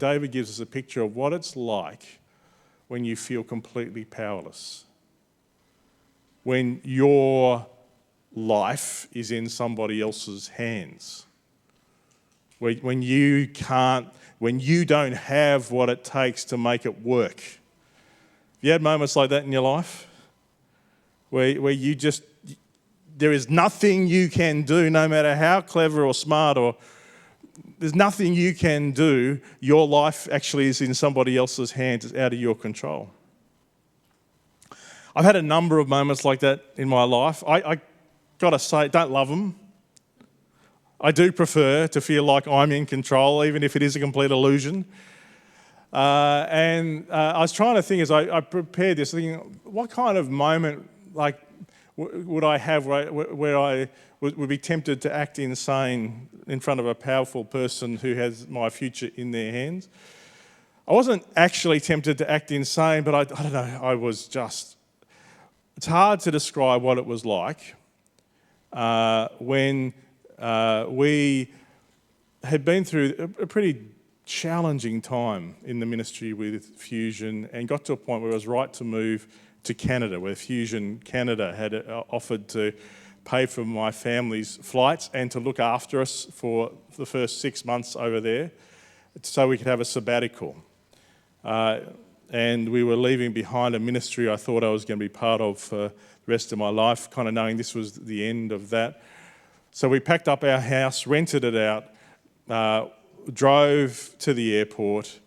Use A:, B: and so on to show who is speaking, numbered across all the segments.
A: David gives us a picture of what it's like when you feel completely powerless. When your life is in somebody else's hands. When you don't have what it takes to make it work. Have you had moments like that in your life? Where you just, there is nothing you can do, no matter how clever or smart, or there's nothing you can do. Your life actually is in somebody else's hands. It's out of your control. I've had a number of moments like that in my life. I got to say, don't love them. I do prefer to feel like I'm in control, even if it is a complete illusion. I was trying to think as I prepared this, thinking, what kind of moment would I have where I would be tempted to act insane in front of a powerful person who has my future in their hands? I wasn't actually tempted to act insane, but I don't know, I was just... It's hard to describe what it was like when we had been through a pretty challenging time in the ministry with Fusion and got to a point where it was right to move to Canada, where Fusion Canada had offered to pay for my family's flights and to look after us for the first 6 months over there so we could have a sabbatical. And we were leaving behind a ministry I thought I was going to be part of for the rest of my life, kind of knowing this was the end of that. So we packed up our house, rented it out, drove to the airport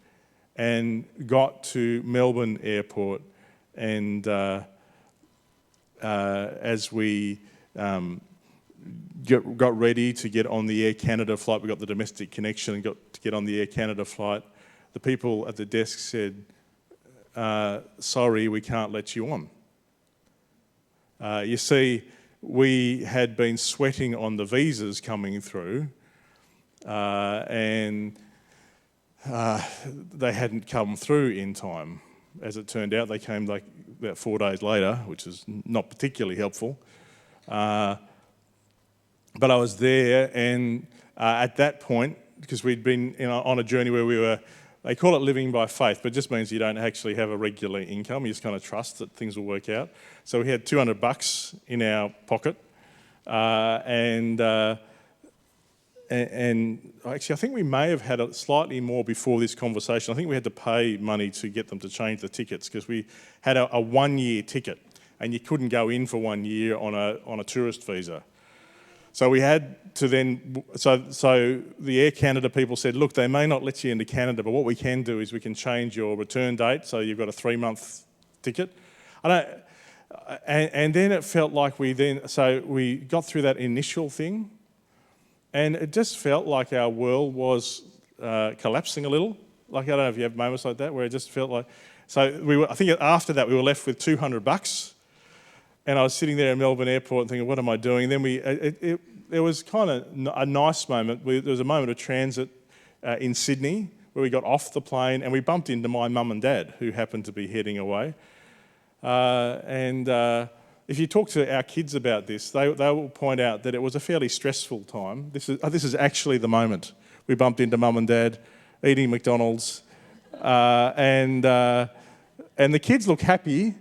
A: and got to Melbourne Airport. And as we got ready to get on the Air Canada flight, we got the domestic connection and got to get on the Air Canada flight, the people at the desk said, sorry, we can't let you on. You see, we had been sweating on the visas coming through and they hadn't come through in time. As it turned out, they came like about 4 days later, which is not particularly helpful. But I was there, and at that point, because we'd been on a journey where we were, they call it living by faith, but it just means you don't actually have a regular income. You just kind of trust that things will work out. So we had $200 in our pocket, and actually I think we may have had a slightly more before this conversation. I think we had to pay money to get them to change the tickets because we had a 1-year ticket, and you couldn't go in for 1 year on a tourist visa. So we had to then, so the Air Canada people said, look, they may not let you into Canada, but what we can do is we can change your return date, so you've got a 3-month ticket. And then it felt like we got through that initial thing, and it just felt like our world was collapsing a little. Like, I don't know if you have moments like that, where it just felt like, I think after that we were left with $200. And I was sitting there in Melbourne Airport thinking, what am I doing? And then there was kind of a nice moment. There was a moment of transit in Sydney where we got off the plane and we bumped into my mum and dad who happened to be heading away. If you talk to our kids about this, they will point out that it was a fairly stressful time. This is actually the moment. We bumped into mum and dad eating McDonald's. And the kids look happy.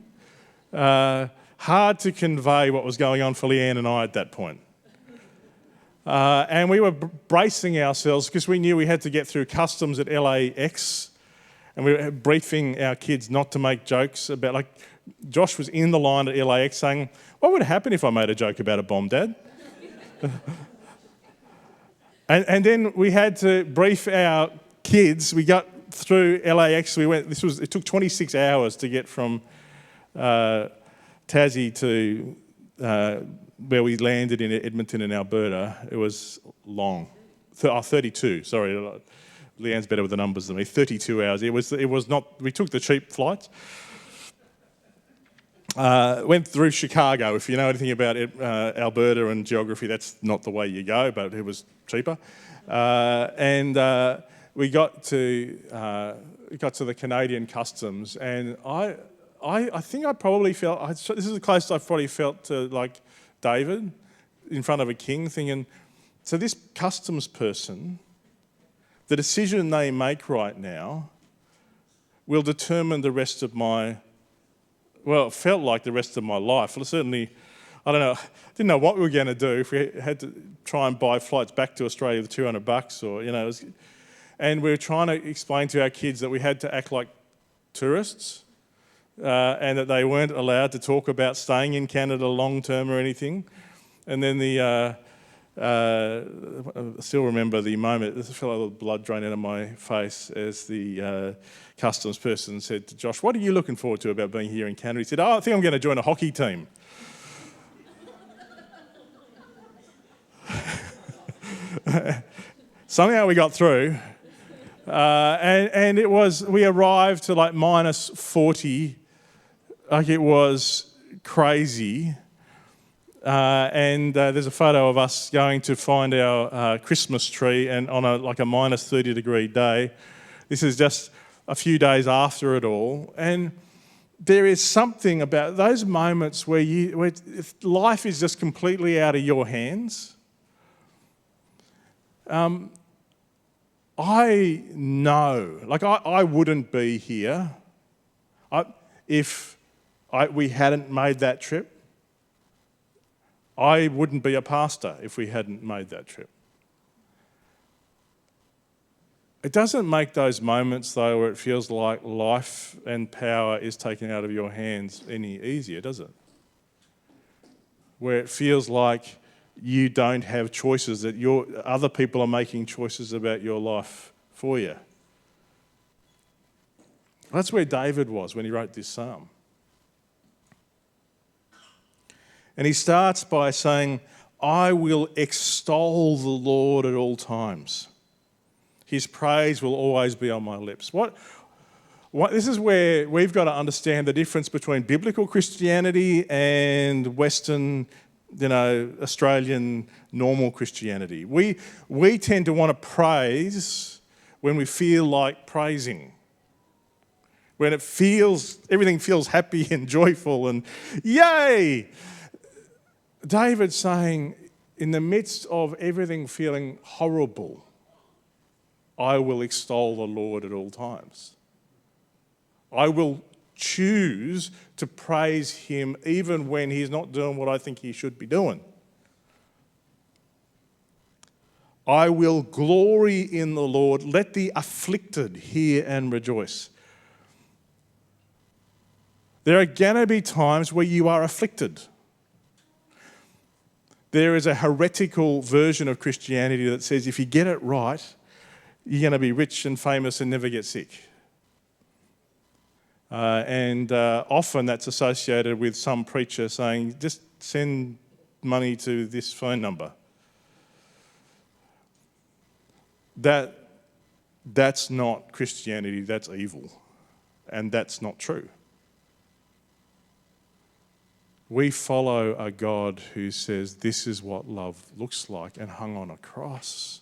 A: Hard to convey what was going on for Leanne and I at that point. And we were bracing ourselves because we knew we had to get through customs at LAX, and we were briefing our kids not to make jokes about, like, Josh was in the line at LAX saying, what would happen if I made a joke about a bomb, Dad? and then we had to brief our kids. We got through LAX. It took 26 hours to get from Tassie to where we landed in Edmonton in Alberta. It was long. 32, sorry. Leanne's better with the numbers than me. 32 hours. It was not, we took the cheap flights. Went through Chicago. If you know anything about Alberta and geography, that's not the way you go, but it was cheaper. We got to the Canadian customs, and I think I probably felt, this is the closest I've probably felt to, like, David in front of a king, thinking, so this customs person the decision they make right now will determine the rest of my, well, it felt like the rest of my life. Well, certainly, I don't know, didn't know what we were going to do if we had to try and buy flights back to Australia with $200 or, you know, and we were trying to explain to our kids that we had to act like tourists and that they weren't allowed to talk about staying in Canada long term or anything. And then I still remember the moment, this felt like a little blood drain out of my face as the customs person said to Josh, "What are you looking forward to about being here in Canada?" He said, "Oh, I think I'm going to join a hockey team." Somehow we got through. And it was, we arrived to like minus 40, like it was crazy. And there's a photo of us going to find our Christmas tree, and on a minus 30 degree day. This is just a few days after it all. And there is something about those moments where if life is just completely out of your hands. I know, like I wouldn't be here if we hadn't made that trip. I wouldn't be a pastor if we hadn't made that trip. It doesn't make those moments, though, where it feels like life and power is taken out of your hands any easier, does it? Where it feels like you don't have choices, that other people are making choices about your life for you. That's where David was when he wrote this psalm. And he starts by saying, "I will extol the Lord at all times. His praise will always be on my lips." This is where we've got to understand the difference between biblical Christianity and Western, Australian normal Christianity. We tend to want to praise when we feel like praising. When everything feels happy and joyful and yay! David's saying, in the midst of everything feeling horrible, I will extol the Lord at all times. I will choose to praise him even when he's not doing what I think he should be doing. I will glory in the Lord. Let the afflicted hear and rejoice. There are going to be times where you are afflicted. There is a heretical version of Christianity that says if you get it right, you're going to be rich and famous and never get sick. And often that's associated with some preacher saying, just send money to this phone number. That's not Christianity, that's evil. And that's not true. We follow a God who says this is what love looks like and hung on a cross.